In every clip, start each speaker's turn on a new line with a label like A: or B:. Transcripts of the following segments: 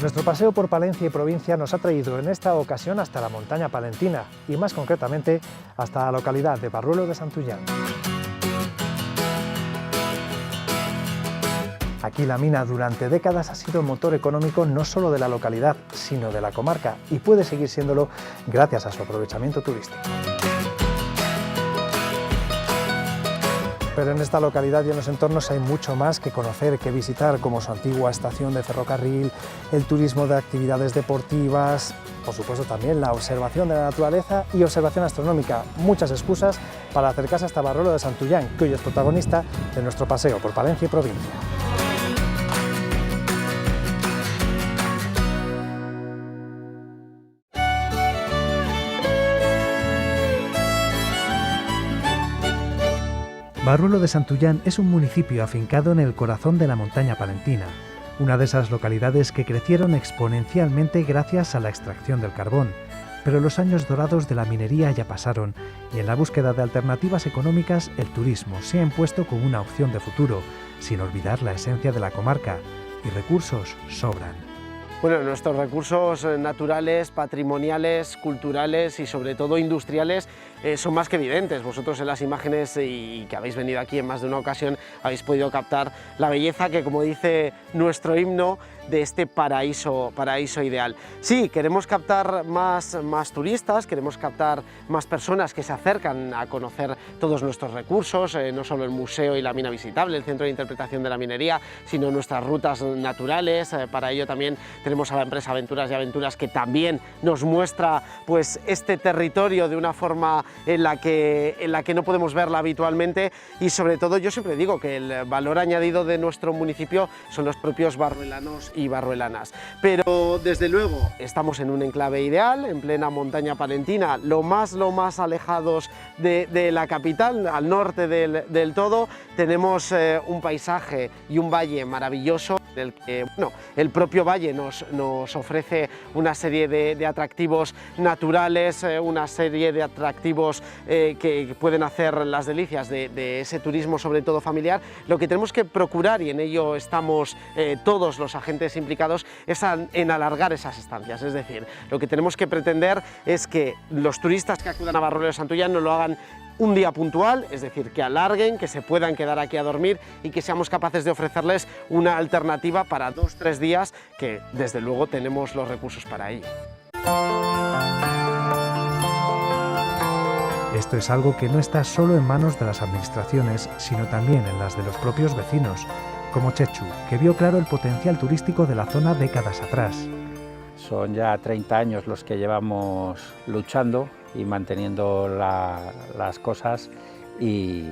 A: Nuestro paseo por Palencia y provincia nos ha traído en esta ocasión hasta la montaña palentina y más concretamente hasta la localidad de Barruelo de Santullán. Aquí la mina durante décadas ha sido el motor económico no solo de la localidad, sino de la comarca y puede seguir siéndolo gracias a su aprovechamiento turístico. Pero en esta localidad y en los entornos hay mucho más que conocer, que visitar, como su antigua estación de ferrocarril, el turismo de actividades deportivas, por supuesto también la observación de la naturaleza y observación astronómica. Muchas excusas para acercarse hasta Barruelo de Santullán, que hoy es protagonista de nuestro paseo por Palencia y provincia. Barruelo de Santullán es un municipio afincado en el corazón de la montaña palentina, una de esas localidades que crecieron exponencialmente gracias a la extracción del carbón, pero los años dorados de la minería ya pasaron y en la búsqueda de alternativas económicas el turismo se ha impuesto como una opción de futuro, sin olvidar la esencia de la comarca, y recursos sobran.
B: Bueno, nuestros recursos naturales, patrimoniales, culturales y sobre todo industriales son más que evidentes. Vosotros en las imágenes y que habéis venido aquí en más de una ocasión habéis podido captar la belleza que, como dice nuestro himno, de este paraíso ideal. Sí, queremos captar más turistas, queremos captar más personas que se acercan a conocer todos nuestros recursos, no solo el museo y la mina visitable, el centro de interpretación de la minería, sino nuestras rutas naturales. Para ello también tenemos a la empresa Aventuras y Aventuras, que también nos muestra pues este territorio de una forma en la que no podemos verla habitualmente, y sobre todo yo siempre digo que el valor añadido de nuestro municipio son los propios barruelanos y barruelanas. Pero desde luego estamos en un enclave ideal, en plena montaña palentina, lo más alejados de la capital, al norte del todo. Tenemos un paisaje y un valle maravilloso, del que el propio valle nos ofrece una serie de atractivos naturales, una serie de atractivos que pueden hacer las delicias de ese turismo, sobre todo familiar. Lo que tenemos que procurar, y en ello estamos todos los agentes implicados, es en alargar esas estancias. Es decir, lo que tenemos que pretender es que los turistas que acudan a Barruelo de Santullán no lo hagan un día puntual, es decir, que alarguen, que se puedan quedar aquí a dormir y que seamos capaces de ofrecerles una alternativa para 2 o 3 días, que desde luego tenemos los recursos para ello.
A: Esto es algo que no está solo en manos de las administraciones, sino también en las de los propios vecinos, como Chechu, que vio claro el potencial turístico de la zona décadas atrás.
C: Son ya 30 años los que llevamos luchando y manteniendo las cosas, y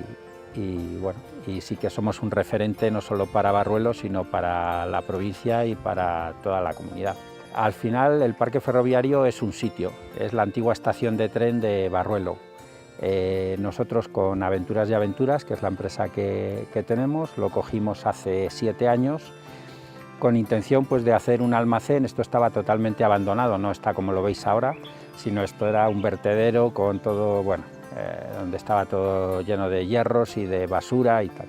C: sí que somos un referente no solo para Barruelo, sino para la provincia y para toda la comunidad. Al final el parque ferroviario es un sitio, es la antigua estación de tren de Barruelo. Nosotros con Aventuras y Aventuras, que es la empresa que tenemos, lo cogimos hace 7 años con intención pues de hacer un almacén. Esto estaba totalmente abandonado, no está como lo veis ahora, sino esto era un vertedero con todo, donde estaba todo lleno de hierros y de basura y tal.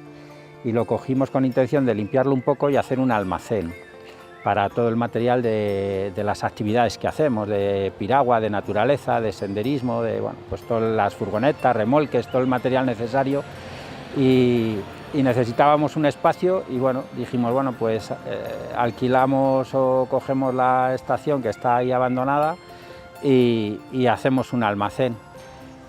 C: Y lo cogimos con intención de limpiarlo un poco y hacer un almacén para todo el material de las actividades que hacemos, de piragua, de naturaleza, de senderismo, pues todas las furgonetas, remolques, todo el material necesario, y necesitábamos un espacio y dijimos, pues alquilamos o cogemos la estación que está ahí abandonada y hacemos un almacén.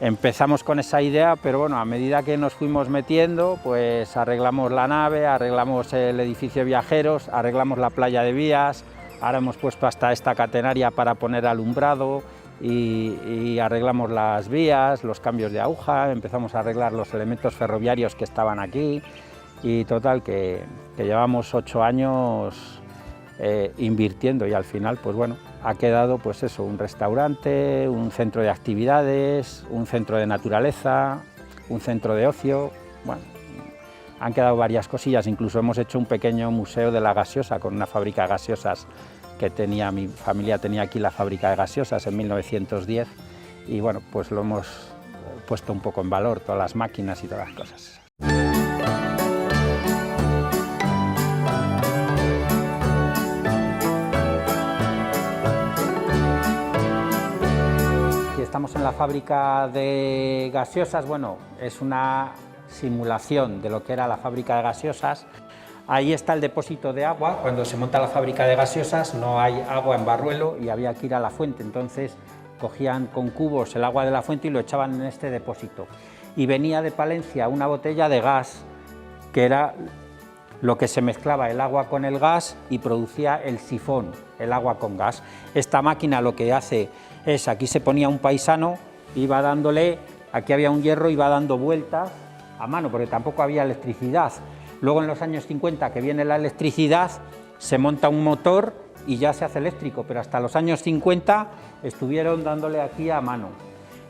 C: Empezamos con esa idea, pero a medida que nos fuimos metiendo, pues arreglamos la nave, arreglamos el edificio de viajeros, arreglamos la playa de vías, ahora hemos puesto hasta esta catenaria para poner alumbrado y arreglamos las vías, los cambios de aguja, empezamos a arreglar los elementos ferroviarios que estaban aquí, y total que llevamos 8 años invirtiendo, y al final ha quedado pues eso, un restaurante, un centro de actividades, un centro de naturaleza, un centro de ocio. Han quedado varias cosillas, incluso hemos hecho un pequeño museo de la gaseosa con una fábrica de gaseosas que mi familia tenía aquí, la fábrica de gaseosas, en 1910, y pues lo hemos puesto un poco en valor, todas las máquinas y todas las cosas. estamos en la fábrica de gaseosas. Bueno, es una simulación de lo que era la fábrica de gaseosas. Ahí está el depósito de agua. Cuando se monta la fábrica de gaseosas no hay agua en Barruelo y había que ir a la fuente, entonces cogían con cubos el agua de la fuente y lo echaban en este depósito. Y venía de Palencia una botella de gas, que era lo que se mezclaba el agua con el gas y producía el sifón, el agua con gas. Esta máquina lo que hace es, aquí se ponía un paisano, iba dándole, aquí había un hierro, iba dando vueltas a mano, porque tampoco había electricidad. Luego en los años 50, que viene la electricidad, se monta un motor y ya se hace eléctrico, pero hasta los años 50 estuvieron dándole aquí a mano.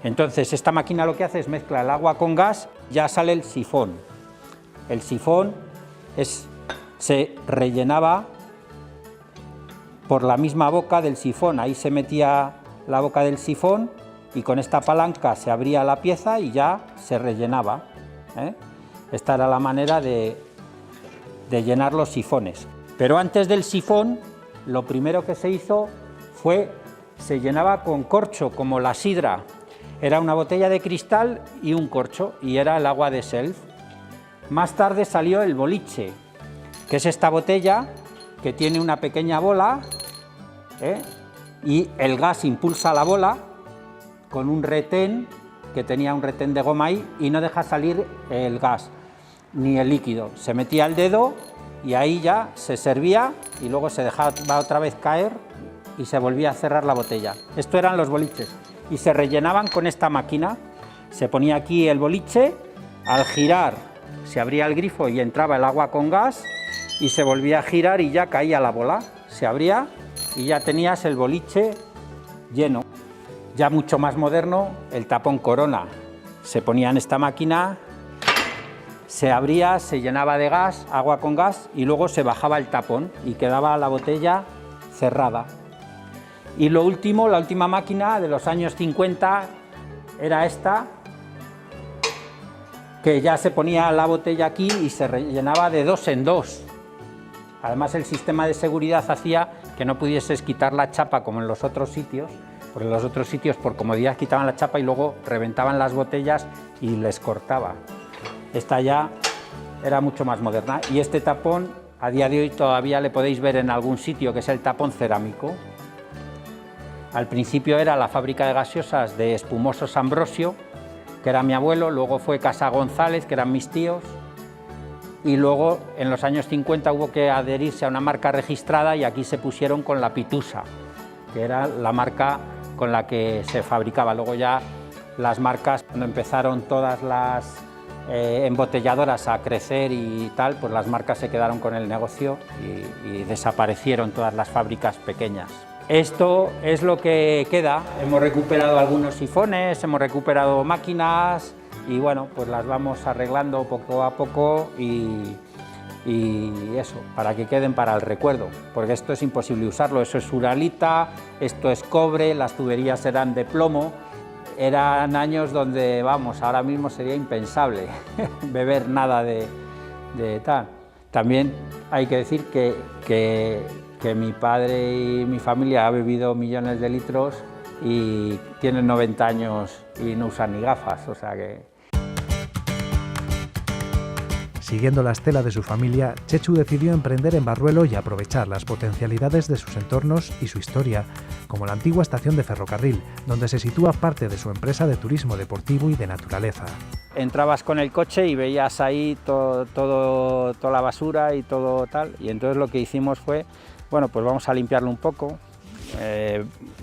C: Entonces esta máquina lo que hace es mezcla el agua con gas, ya sale el sifón. El sifón se rellenaba por la misma boca del sifón, ahí se metía la boca del sifón y con esta palanca se abría la pieza y ya se rellenaba, ¿eh? Esta era la manera de llenar los sifones. Pero antes del sifón, lo primero que se hizo se llenaba con corcho, como la sidra. Era una botella de cristal y un corcho, y era el agua de Self. Más tarde salió el boliche, que es esta botella que tiene una pequeña bola, y el gas impulsa la bola con un retén, que tenía un retén de goma ahí, y no deja salir el gas ni el líquido. Se metía el dedo y ahí ya se servía y luego se dejaba otra vez caer y se volvía a cerrar la botella. Esto eran los boliches y se rellenaban con esta máquina. Se ponía aquí el boliche, al girar se abría el grifo y entraba el agua con gas y se volvía a girar y ya caía la bola. Se abría y ya tenías el boliche lleno. Ya mucho más moderno, el tapón Corona. Se ponía en esta máquina, se abría, se llenaba de gas, agua con gas, y luego se bajaba el tapón y quedaba la botella cerrada. Y lo último, la última máquina de los años 50 era esta, que ya se ponía la botella aquí y se rellenaba de 2 en 2. Además, el sistema de seguridad hacía que no pudieses quitar la chapa como en los otros sitios, porque en los otros sitios por comodidad quitaban la chapa y luego reventaban las botellas y les cortaba. Esta ya era mucho más moderna y este tapón a día de hoy todavía le podéis ver en algún sitio, que es el tapón cerámico. Al principio era la fábrica de gaseosas de Espumosos Ambrosio, que era mi abuelo, luego fue Casa González, que eran mis tíos, y luego en los años 50 hubo que adherirse a una marca registrada y aquí se pusieron con la Pitusa, que era la marca con la que se fabricaba. Luego ya las marcas, cuando empezaron todas las embotelladoras a crecer y tal, pues las marcas se quedaron con el negocio y desaparecieron todas las fábricas pequeñas. Esto es lo que queda. Hemos recuperado algunos sifones, hemos recuperado máquinas y bueno, pues las vamos arreglando poco a poco y eso, para que queden para el recuerdo, porque esto es imposible usarlo. Eso es uralita, esto es cobre, las tuberías eran de plomo. Eran años donde, vamos, ahora mismo sería impensable beber nada de tal. También hay que decir que mi padre y mi familia han bebido millones de litros y tienen 90 años y no usan ni gafas, o sea que...
A: Siguiendo la estela de su familia, Chechu decidió emprender en Barruelo y aprovechar las potencialidades de sus entornos y su historia, como la antigua estación de ferrocarril, donde se sitúa parte de su empresa de turismo deportivo y de naturaleza.
C: Entrabas con el coche y veías ahí toda la basura y todo tal, y entonces lo que hicimos fue, bueno, pues vamos a limpiarlo un poco,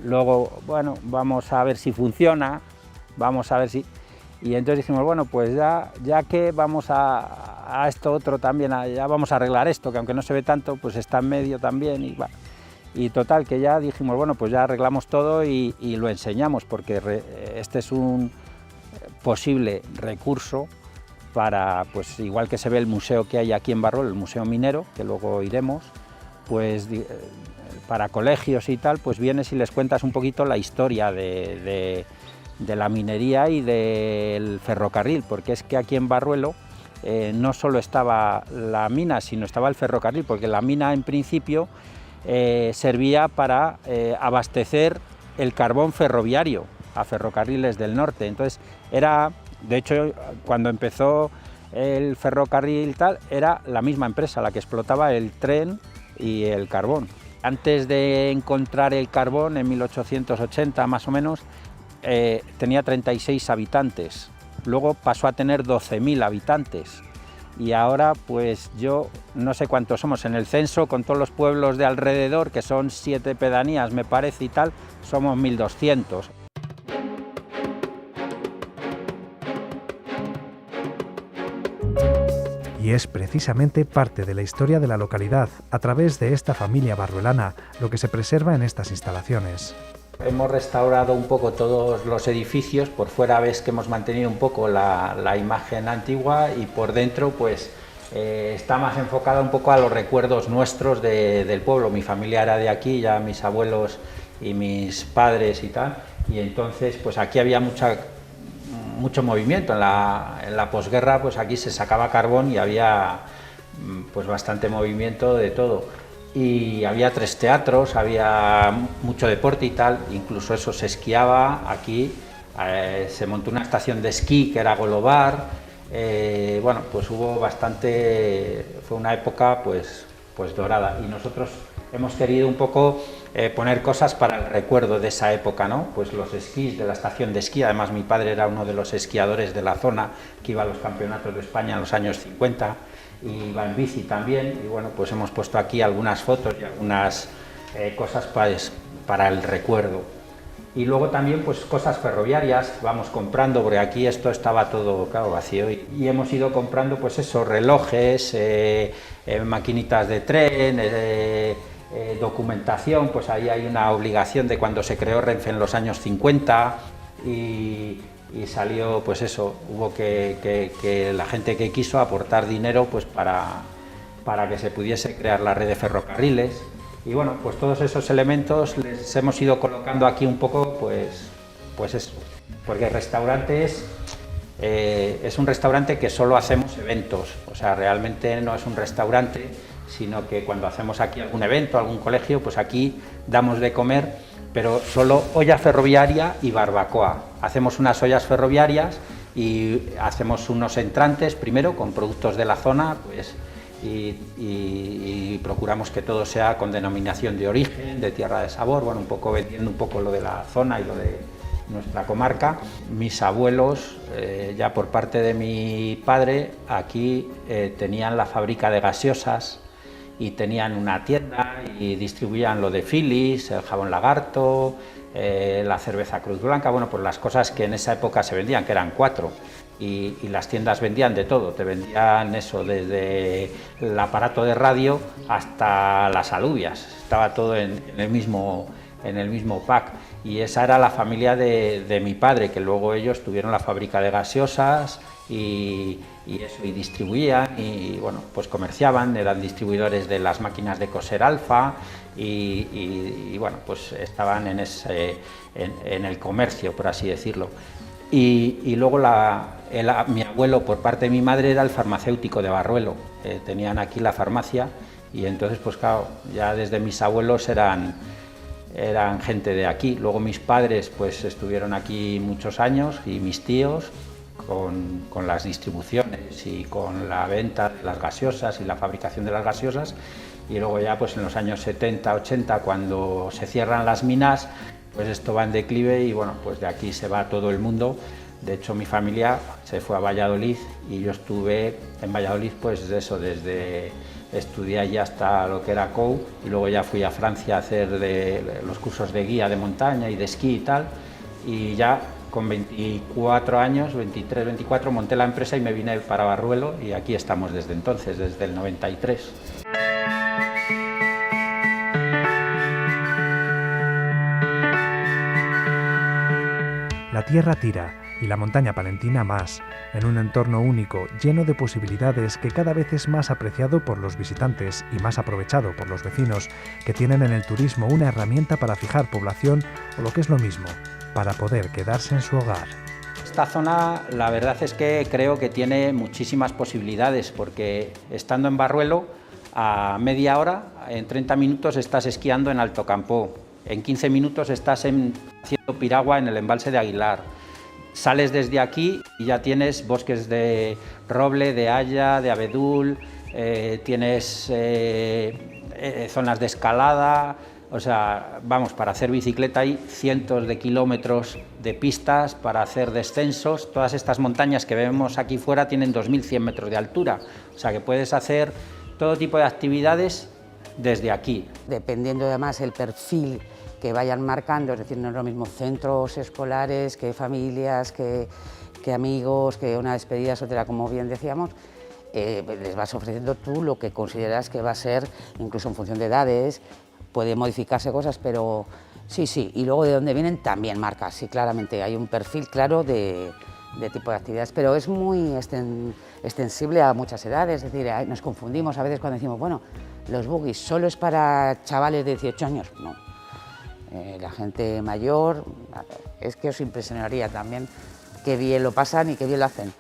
C: luego, bueno, vamos a ver si funciona, vamos a ver si... Y entonces dijimos, bueno, pues ya que vamos a esto otro también, ya vamos a arreglar esto, que aunque no se ve tanto, pues está en medio también. Y total, que ya dijimos, bueno, pues ya arreglamos todo y lo enseñamos, porque este es un posible recurso para, pues igual que se ve el museo que hay aquí en Barruelo, el Museo Minero, que luego iremos, pues para colegios y tal, pues vienes y les cuentas un poquito la historia de la minería y del ferrocarril, porque es que aquí en Barruelo no solo estaba la mina, sino estaba el ferrocarril, porque la mina en principio servía para abastecer el carbón ferroviario a Ferrocarriles del Norte. Entonces era, de hecho, cuando empezó el ferrocarril tal, era la misma empresa la que explotaba el tren y el carbón. Antes de encontrar el carbón, en 1880 más o menos, tenía 36 habitantes. Luego pasó a tener 12.000 habitantes. Y ahora, pues yo no sé cuántos somos en el censo, con todos los pueblos de alrededor, que son 7 pedanías, me parece, y tal, somos 1.200.
A: Y es precisamente parte de la historia de la localidad, a través de esta familia barruelana, lo que se preserva en estas instalaciones.
C: Hemos restaurado un poco todos los edificios, por fuera ves que hemos mantenido un poco la imagen antigua y por dentro pues está más enfocada un poco a los recuerdos nuestros del pueblo. Mi familia era de aquí, ya mis abuelos y mis padres y tal, y entonces pues aquí había mucho movimiento. En la posguerra pues aquí se sacaba carbón y había pues bastante movimiento de todo. Y había 3 teatros, había mucho deporte y tal, incluso eso, se esquiaba aquí, se montó una estación de esquí que era Golobar, bueno, pues hubo bastante, fue una época pues dorada, y nosotros hemos querido un poco poner cosas para el recuerdo de esa época, ¿no? Pues los esquís de la estación de esquí, además mi padre era uno de los esquiadores de la zona que iba a los campeonatos de España en los años 50, y iba en bici también, y bueno, pues hemos puesto aquí algunas fotos y algunas cosas para el recuerdo. Y luego también pues cosas ferroviarias, vamos comprando, porque aquí esto estaba todo, claro, vacío, y hemos ido comprando pues eso, relojes, maquinitas de tren, documentación, pues ahí hay una obligación de cuando se creó Renfe en los años 50, y salió pues eso, hubo que la gente que quiso aportar dinero pues para que se pudiese crear la red de ferrocarriles, y bueno, pues todos esos elementos les hemos ido colocando aquí un poco, pues eso, porque el restaurante es un restaurante que solo hacemos eventos, o sea, realmente no es un restaurante, sino que cuando hacemos aquí algún evento, algún colegio, pues aquí damos de comer, pero solo olla ferroviaria y barbacoa. Hacemos unas ollas ferroviarias y hacemos unos entrantes primero con productos de la zona, pues, y procuramos que todo sea con denominación de origen, de tierra de sabor, bueno, un poco vendiendo un poco lo de la zona y lo de nuestra comarca. Mis abuelos, ya por parte de mi padre, aquí tenían la fábrica de gaseosas, y tenían una tienda y distribuían lo de Phillies, el jabón Lagarto, la cerveza Cruz Blanca, bueno, pues las cosas que en esa época se vendían, que eran 4, y las tiendas vendían de todo, te vendían eso, desde el aparato de radio hasta las alubias, estaba todo en el mismo pack, y esa era la familia de mi padre, que luego ellos tuvieron la fábrica de gaseosas y distribuían, y bueno, pues comerciaban, eran distribuidores de las máquinas de coser Alfa, y bueno, pues estaban en el comercio, por así decirlo. Y luego mi abuelo, por parte de mi madre, era el farmacéutico de Barruelo, tenían aquí la farmacia, y entonces pues claro, ya desde mis abuelos eran gente de aquí. Luego mis padres pues estuvieron aquí muchos años, y mis tíos con las distribuciones y con la venta de las gaseosas y la fabricación de las gaseosas, y luego ya pues en los años 70, 80, cuando se cierran las minas, pues esto va en declive, y bueno, pues de aquí se va todo el mundo. De hecho, mi familia se fue a Valladolid, y yo estuve en Valladolid pues eso, estudié allí hasta lo que era COU, y luego ya fui a Francia a hacer los cursos de guía de montaña y de esquí y tal, y ya con 24 años, 23, 24, monté la empresa y me vine para Barruelo, y aquí estamos desde entonces, desde el 93.
A: La tierra tira y la montaña palentina más, en un entorno único, lleno de posibilidades, que cada vez es más apreciado por los visitantes y más aprovechado por los vecinos, que tienen en el turismo una herramienta para fijar población, o lo que es lo mismo, para poder quedarse en su hogar.
C: Esta zona, la verdad es que creo que tiene muchísimas posibilidades, porque estando en Barruelo, a media hora, en 30 minutos estás esquiando en Alto Campó. en 15 minutos estás haciendo piragua en el embalse de Aguilar. Sales desde aquí y ya tienes bosques de roble, de haya, de abedul, tienes zonas de escalada. O sea, vamos, para hacer bicicleta hay cientos de kilómetros de pistas para hacer descensos. Todas estas montañas que vemos aquí fuera tienen 2.100 metros de altura. O sea, que puedes hacer todo tipo de actividades desde aquí.
D: Dependiendo además el perfil que vayan marcando, es decir, no es lo mismo centros escolares que familias, que amigos, que una despedida soltera, como bien decíamos, les vas ofreciendo tú lo que consideras que va a ser, incluso en función de edades. Puede modificarse cosas, pero sí, y luego de dónde vienen también marca, sí, claramente hay un perfil claro de tipo de actividades, pero es muy extensible a muchas edades, es decir, nos confundimos a veces cuando decimos, bueno, los buggies solo es para chavales de 18 años, no, la gente mayor, es que os impresionaría también qué bien lo pasan y qué bien lo hacen.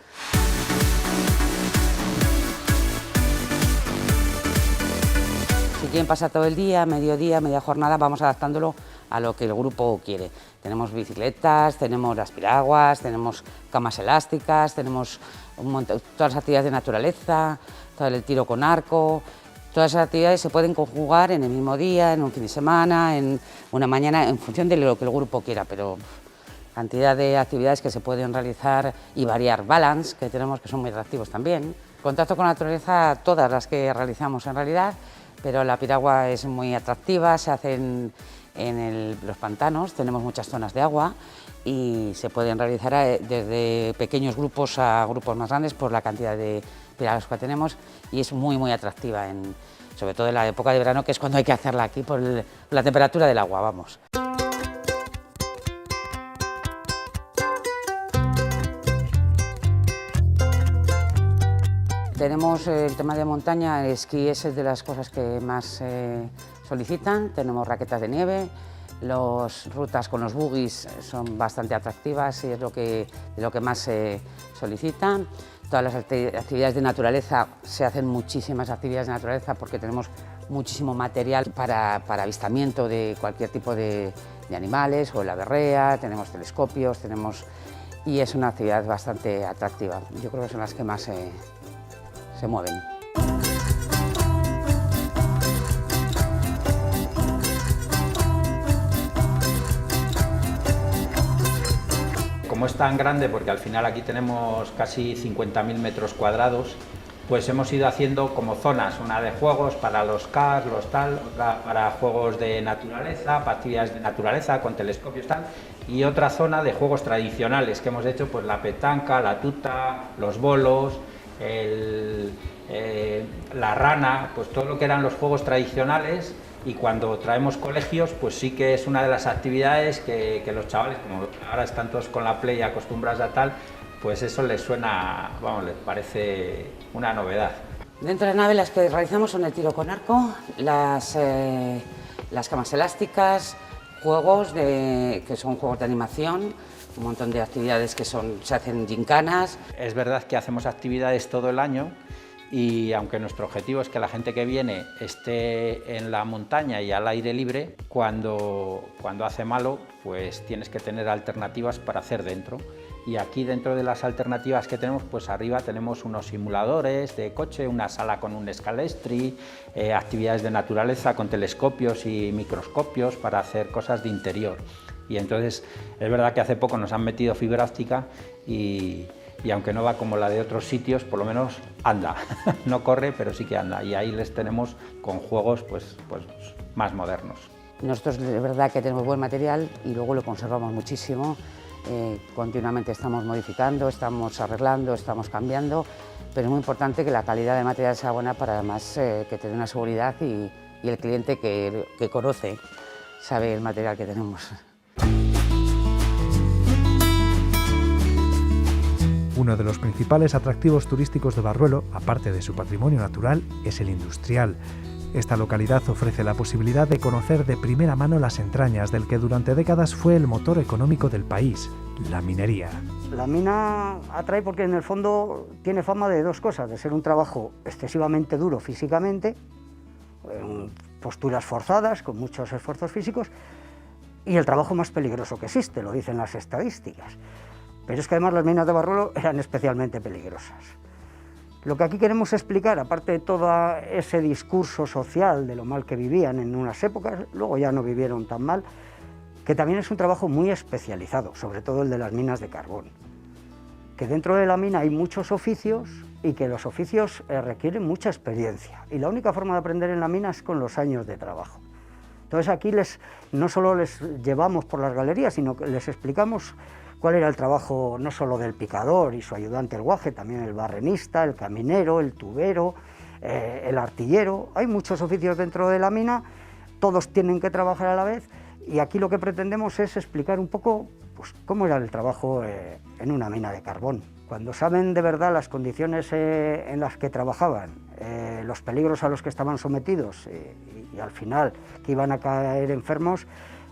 D: Si quieren pasar todo el día, mediodía, media jornada, vamos adaptándolo a lo que el grupo quiere. Tenemos bicicletas, tenemos las piraguas, tenemos camas elásticas, tenemos todas las actividades de naturaleza, todo el tiro con arco. Todas esas actividades se pueden conjugar en el mismo día, en un fin de semana, en una mañana, en función de lo que el grupo quiera, pero cantidad de actividades que se pueden realizar y variar. Balance, que tenemos, que son muy atractivos también. Contacto con la naturaleza, todas las que realizamos en realidad, pero la piragua es muy atractiva, se hacen en los pantanos, tenemos muchas zonas de agua y se pueden realizar desde pequeños grupos a grupos más grandes por la cantidad de piraguas que tenemos y es muy atractiva, sobre todo en la época de verano, que es cuando hay que hacerla aquí por la temperatura del agua, vamos. Tenemos el tema de montaña, el esquí es de las cosas que más solicitan, tenemos raquetas de nieve, las rutas con los buggies son bastante atractivas y es lo que más se solicitan. Todas las actividades de naturaleza, se hacen muchísimas actividades de naturaleza porque tenemos muchísimo material para avistamiento de cualquier tipo de animales o la berrea, tenemos telescopios, y es una actividad bastante atractiva. Yo creo que son las que más se mueven.
C: Como es tan grande, porque al final aquí tenemos casi 50.000 metros cuadrados, pues hemos ido haciendo como zonas, una de juegos para los cars, otra para juegos de naturaleza, para actividades de naturaleza con telescopios tal, y otra zona de juegos tradicionales que hemos hecho, pues la petanca, la tuta, los bolos, la rana, pues todo lo que eran los juegos tradicionales. Y cuando traemos colegios, pues sí que es una de las actividades que los chavales, como ahora están todos con la Play acostumbrados a tal, pues eso les suena, vamos, les parece una novedad.
D: Dentro de la nave las que realizamos son el tiro con arco, las camas elásticas, juegos que son juegos de animación, un montón de actividades que se hacen gincanas.
C: Es verdad que hacemos actividades todo el año y aunque nuestro objetivo es que la gente que viene esté en la montaña y al aire libre, cuando hace malo, pues tienes que tener alternativas para hacer dentro. Y aquí dentro de las alternativas que tenemos, pues arriba tenemos unos simuladores de coche, una sala con un escalestri, actividades de naturaleza con telescopios y microscopios para hacer cosas de interior. Y entonces es verdad que hace poco nos han metido fibra óptica y aunque no va como la de otros sitios, por lo menos anda. No corre, pero sí que anda. Y ahí les tenemos con juegos pues más modernos.
D: Nosotros es verdad que tenemos buen material y luego lo conservamos muchísimo. Continuamente estamos modificando, estamos arreglando, estamos cambiando, pero es muy importante que la calidad de material sea buena para además que te dé una seguridad y el cliente que conoce sabe el material que tenemos.
A: Uno de los principales atractivos turísticos de Barruelo, aparte de su patrimonio natural, es el industrial. Esta localidad ofrece la posibilidad de conocer de primera mano las entrañas del que durante décadas fue el motor económico del país, la minería.
E: La mina atrae porque en el fondo tiene fama de dos cosas, de ser un trabajo excesivamente duro físicamente, posturas forzadas, con muchos esfuerzos físicos, y el trabajo más peligroso que existe, lo dicen las estadísticas. Pero es que además las minas de Barruelo eran especialmente peligrosas. Lo que aquí queremos explicar, aparte de todo ese discurso social de lo mal que vivían en unas épocas, luego ya no vivieron tan mal, que también es un trabajo muy especializado, sobre todo el de las minas de carbón. Que dentro de la mina hay muchos oficios y que los oficios requieren mucha experiencia. Y la única forma de aprender en la mina es con los años de trabajo. Entonces aquí no solo les llevamos por las galerías, sino que les explicamos cuál era el trabajo no solo del picador y su ayudante el guaje, también el barrenista, el caminero, el tubero, el artillero. Hay muchos oficios dentro de la mina, todos tienen que trabajar a la vez, y aquí lo que pretendemos es explicar un poco pues, cómo era el trabajo en una mina de carbón. Cuando saben de verdad las condiciones en las que trabajaban, los peligros a los que estaban sometidos y al final que iban a caer enfermos,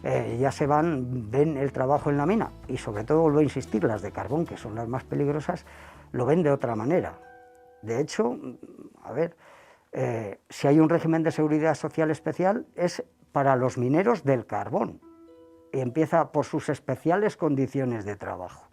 E: ya ven el trabajo en la mina, y sobre todo, vuelvo a insistir, las de carbón, que son las más peligrosas, lo ven de otra manera. De hecho, a ver, si hay un régimen de seguridad social especial, es para los mineros del carbón, y empieza por sus especiales condiciones de trabajo.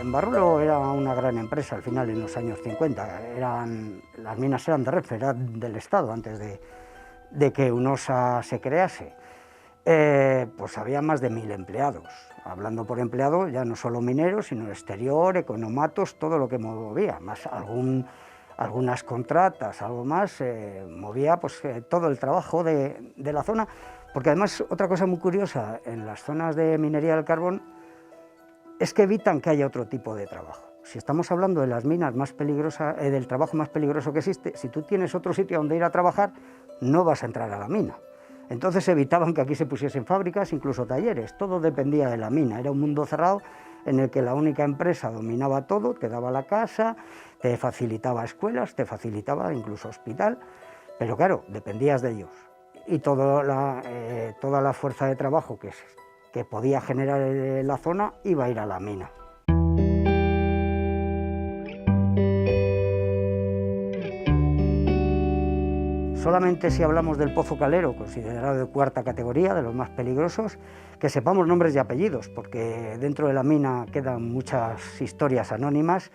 E: Barruelo era una gran empresa al final, en los años 50. Las minas eran de Renfe, eran del Estado antes de que UNOSA se crease. Pues había más de 1000 empleados. Hablando por empleado, ya no solo mineros, sino exterior, economatos, todo lo que movía, más algunas contratas, algo más, movía pues, todo el trabajo de la zona. Porque además, otra cosa muy curiosa, en las zonas de minería del carbón, es que evitan que haya otro tipo de trabajo. Si estamos hablando de las minas más peligrosas, del trabajo más peligroso que existe, si tú tienes otro sitio donde ir a trabajar, no vas a entrar a la mina. Entonces evitaban que aquí se pusiesen fábricas, incluso talleres, todo dependía de la mina. Era un mundo cerrado en el que la única empresa dominaba todo, te daba la casa, te facilitaba escuelas, te facilitaba incluso hospital, pero claro, dependías de ellos. Y toda la fuerza de trabajo que podía generar la zona iba a ir a la mina. Solamente si hablamos del Pozo Calero, considerado de cuarta categoría, de los más peligrosos, que sepamos nombres y apellidos, porque dentro de la mina quedan muchas historias anónimas.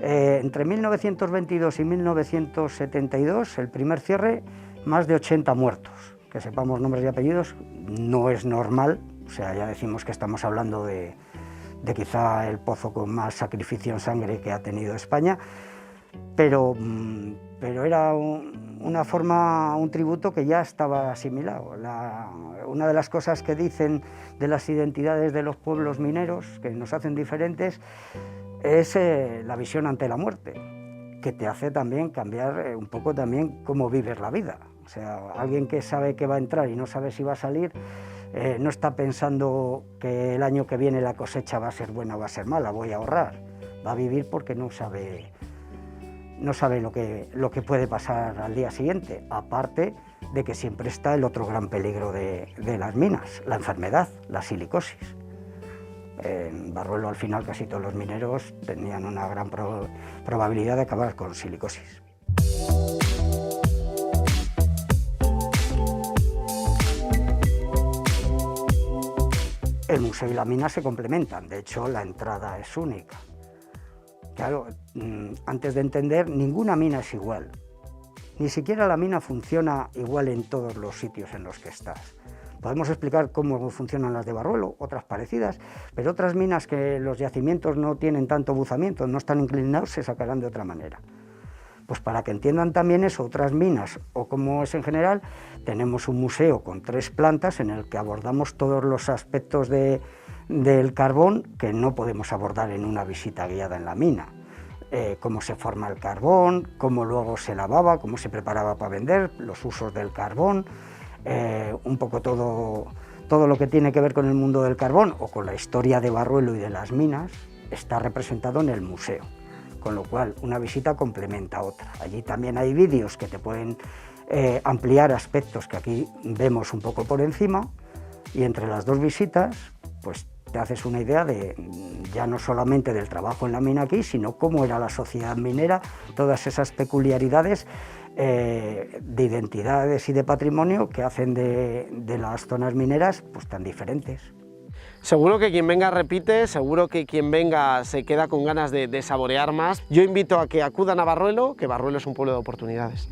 E: Entre 1922 y 1972, el primer cierre, más de 80 muertos. Que sepamos nombres y apellidos no es normal, o sea, ya decimos que estamos hablando de quizá el pozo con más sacrificio en sangre que ha tenido España, pero era un tributo que ya estaba asimilado. Una de las cosas que dicen de las identidades de los pueblos mineros, que nos hacen diferentes, es la visión ante la muerte, que te hace también cambiar un poco también cómo vives la vida. O sea, alguien que sabe que va a entrar y no sabe si va a salir, no está pensando que el año que viene la cosecha va a ser buena o va a ser mala, voy a ahorrar. Va a vivir porque no sabe lo que puede pasar al día siguiente, aparte de que siempre está el otro gran peligro de las minas, la enfermedad, la silicosis. En Barruelo, al final, casi todos los mineros tenían una gran probabilidad de acabar con silicosis. El museo y la mina se complementan, de hecho la entrada es única. Claro, antes de entender, ninguna mina es igual. Ni siquiera la mina funciona igual en todos los sitios en los que estás. Podemos explicar cómo funcionan las de Barruelo, otras parecidas, pero otras minas que los yacimientos no tienen tanto buzamiento, no están inclinados, se sacarán de otra manera. Pues para que entiendan también eso, otras minas o cómo es en general, tenemos un museo con 3 plantas en el que abordamos todos los aspectos del carbón que no podemos abordar en una visita guiada en la mina. Cómo se forma el carbón, cómo luego se lavaba, cómo se preparaba para vender, los usos del carbón, un poco todo lo que tiene que ver con el mundo del carbón o con la historia de Barruelo y de las minas está representado en el museo. Con lo cual una visita complementa a otra. Allí también hay vídeos que te pueden ampliar aspectos que aquí vemos un poco por encima, y entre las 2 visitas pues te haces una idea de ya no solamente del trabajo en la mina aquí, sino cómo era la sociedad minera, todas esas peculiaridades de identidades y de patrimonio que hacen de las zonas mineras pues tan diferentes.
B: Seguro que quien venga repite, seguro que quien venga se queda con ganas de saborear más. Yo invito a que acudan a Barruelo, que Barruelo es un pueblo de oportunidades.